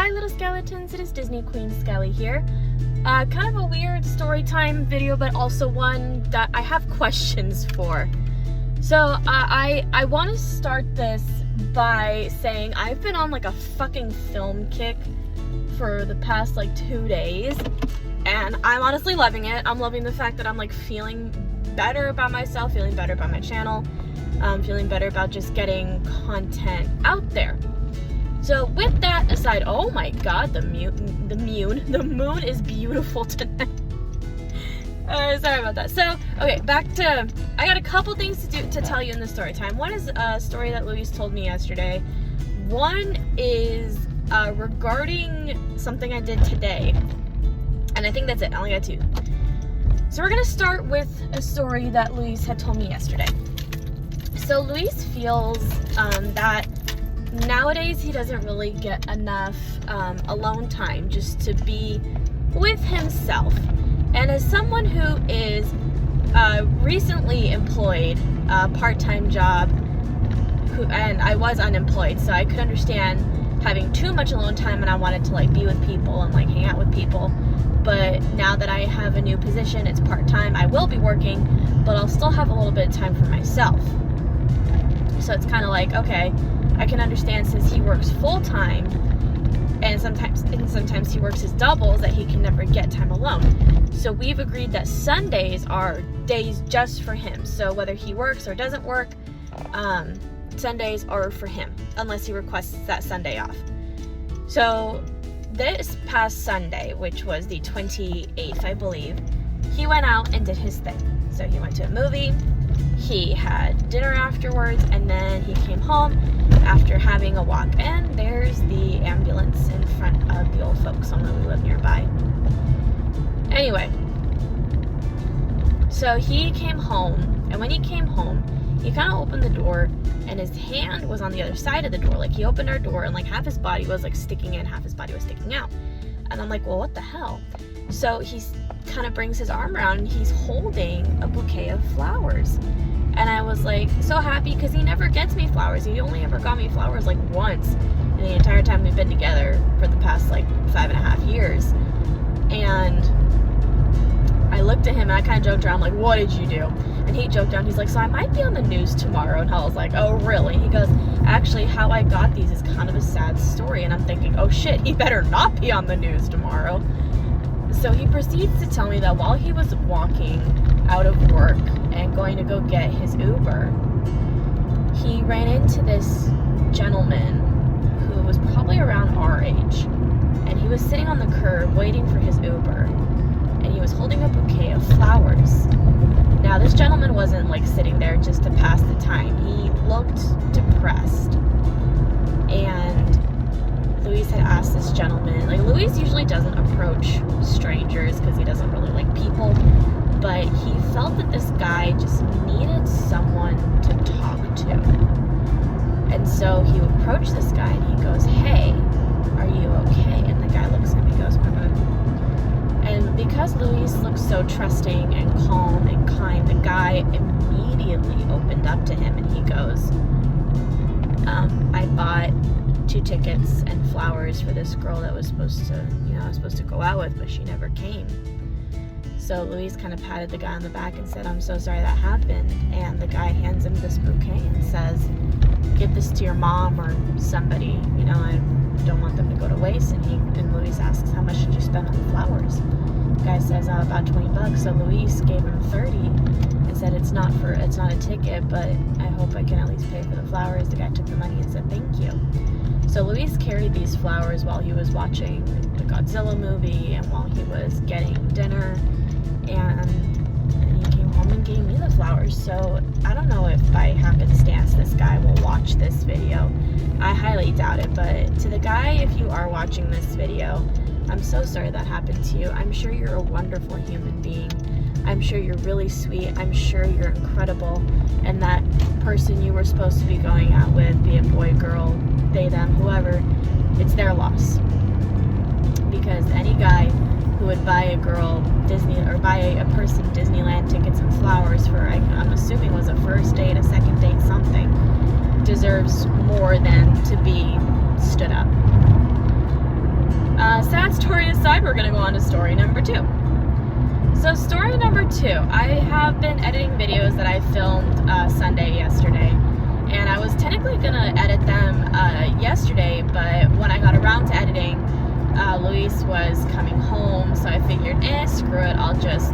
Hi little skeletons, it is Disney Queen Skelly here. Kind of a weird story time video, but also one that I have questions for. So I want to start this by saying I've been on like a fucking film kick for the past like 2 days, and I'm honestly loving it. I'm loving the fact that I'm like feeling better about myself, feeling better about my channel, feeling better about just getting content out there. So with that aside, oh my god, the moon is beautiful tonight. Sorry about that. So, okay, back to, I got a couple things to tell you in the story time. One is a story that Louise told me yesterday. One is regarding something I did today. And I think that's it. I only got 2. So we're going to start with a story that Louise had told me yesterday. So Louise feels that nowadays he doesn't really get enough alone time just to be with himself. And as someone who is recently employed, a part-time job, and I was unemployed, so I could understand having too much alone time and I wanted to like be with people and like hang out with people. But now that I have a new position, it's part-time, I will be working, but I'll still have a little bit of time for myself. So it's kind of like, okay, I can understand since he works full-time and sometimes he works his doubles that he can never get time alone. So we've agreed that Sundays are days just for him. So whether he works or doesn't work, Sundays are for him unless he requests that Sunday off. So this past Sunday, which was the 28th, I believe, he went out and did his thing. So he went to a movie, he had dinner afterwards, and then he came home after having a walk. And there's the ambulance in front of the old folks home that we live nearby. Anyway, so he came home, and when he came home, he kind of opened the door, and his hand was on the other side of the door. Like, he opened our door, and like half his body was like sticking in, half his body was sticking out. And I'm like, well, what the hell? So he kind of brings his arm around, and he's holding a bouquet of flowers. And I was like so happy because he never gets me flowers. He only ever got me flowers like once in the entire time we've been together for the past like 5.5 years. And I looked at him and I kind of joked around like, what did you do? And he joked around, he's like, so I might be on the news tomorrow. And I was like, oh really? He goes, actually how I got these is kind of a sad story. And I'm thinking, oh shit, he better not be on the news tomorrow. So he proceeds to tell me that while he was walking out of work and going to go get his Uber, he ran into this gentleman who was probably around our age, and he was sitting on the curb waiting for his Uber, and he was holding a bouquet of flowers. Now this gentleman wasn't like sitting there just to pass the time. He looked depressed, and Louise had asked this gentleman, like Louise usually doesn't approach strangers because he doesn't really like people, but he felt that this guy just needed someone to talk to. And so he approached this guy and he goes, hey, are you okay? And the guy looks at him and he goes, And because Louise looks so trusting and calm and kind, the guy immediately opened up to him and he goes, I bought 2 tickets and flowers for this girl that was supposed to go out with, but she never came. So Louise kind of patted the guy on the back and said, I'm so sorry that happened. And the guy hands him this bouquet and says, give this to your mom or somebody, I don't want them to go to waste. And Louise asks, how much did you spend on the flowers? The guy says, about $20. So Louise gave him 30 and said, it's not a ticket, but I hope I can at least pay for the flowers. The guy took the money and said, thank you. So Louise carried these flowers while he was watching the Godzilla movie and while he was getting dinner, and he came home and gave me the flowers. So I don't know if by happenstance this guy will watch this video. I highly doubt it, but to the guy, if you are watching this video, I'm so sorry that happened to you. I'm sure you're a wonderful human being. I'm sure you're really sweet. I'm sure you're incredible. And that person you were supposed to be going out with, be it boy, girl, they, them, whoever, it's their loss. Because any guy who would buy a girl Disney or buy a person Disneyland tickets and flowers for, I'm assuming was a first date, a second date, something, deserves more than to be stood up. Sad story aside, we're going to go on to story number 2. So story number 2, I have been editing videos that I filmed Sunday yesterday, and I was technically going to edit them yesterday, but when I got around to editing, Luis was coming home, so I figured, screw it, I'll just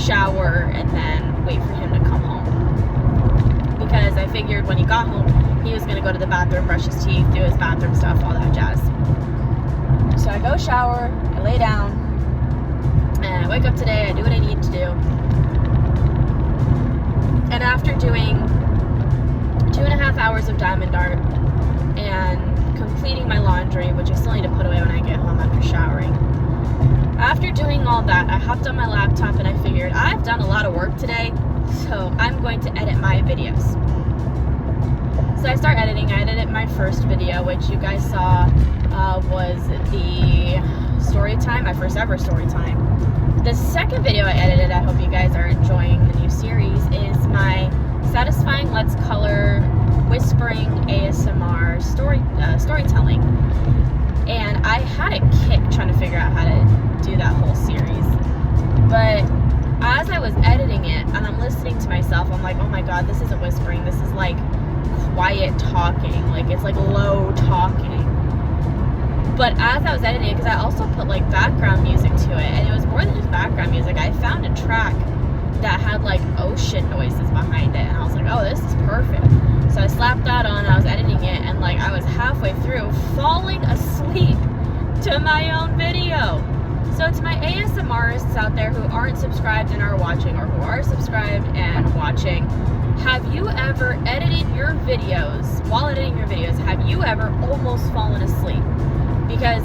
shower and then wait for him to come home. Because I figured when he got home, he was going to go to the bathroom, brush his teeth, do his bathroom stuff, all that jazz. So I go shower, I lay down, and I wake up today, I do what I need to do. And after doing 2.5 hours of diamond art and completing my laundry, which I still need to put away when I get home after showering, after doing all that, I hopped on my laptop and I figured I've done a lot of work today, so I'm going to edit my videos. So I start editing. I edited my first video, which you guys saw was the story time, my first ever story time. The second video I edited, I hope you guys are enjoying the new series, is my Satisfying Let's Color Whispering ASMR storytelling. And I had a kick trying to figure out how to do that whole series. But as I was editing it and I'm listening to myself, I'm like, oh my god, this isn't whispering, this is like quiet talking, like it's like low talking. But as I was editing it, because I also put like background music to it, and it was more than just background music, I found a track that had like ocean noises behind it, and I was like, oh, this is perfect. So I slapped that on and I was editing it, and like I was halfway through falling asleep to my own video. So to my ASMRists out there who aren't subscribed and are watching, or who are subscribed and watching, have you ever edited your videos, while editing your videos, have you ever almost fallen asleep? Because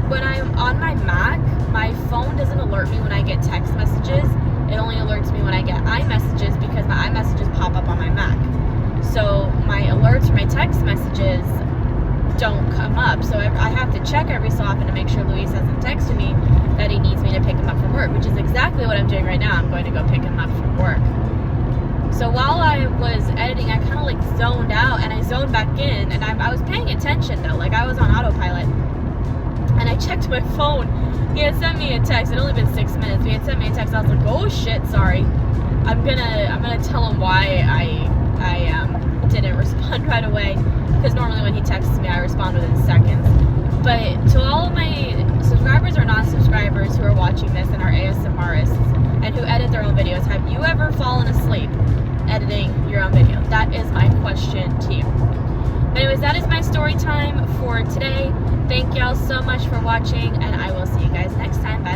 when I'm on my Mac, my phone doesn't alert me when I get text messages. It only alerts me when I get iMessages, because my iMessages pop up on my Mac. So my alerts for my text messages don't come up. So I have to check every so often to make sure Luis hasn't texted me that he needs me to pick him up from work, which is exactly what I'm doing right now. I'm going to go pick him up from work. So while I was editing, I kind of like zoned out, and I zoned back in, and I was paying attention though, like I was on autopilot. And I checked my phone. He had sent me a text. It had only been 6 minutes. He had sent me a text. I was like, oh shit, sorry. I'm gonna tell him why I didn't respond right away, because normally when he texts me, I respond within seconds. But to all of my subscribers or non-subscribers who are watching this and are ASMRists and who edit their own videos, have you ever fallen asleep editing your own video? That is my question to you. Anyways, that is my story time for today. Thank y'all so much for watching, and I will see you guys next time. Bye.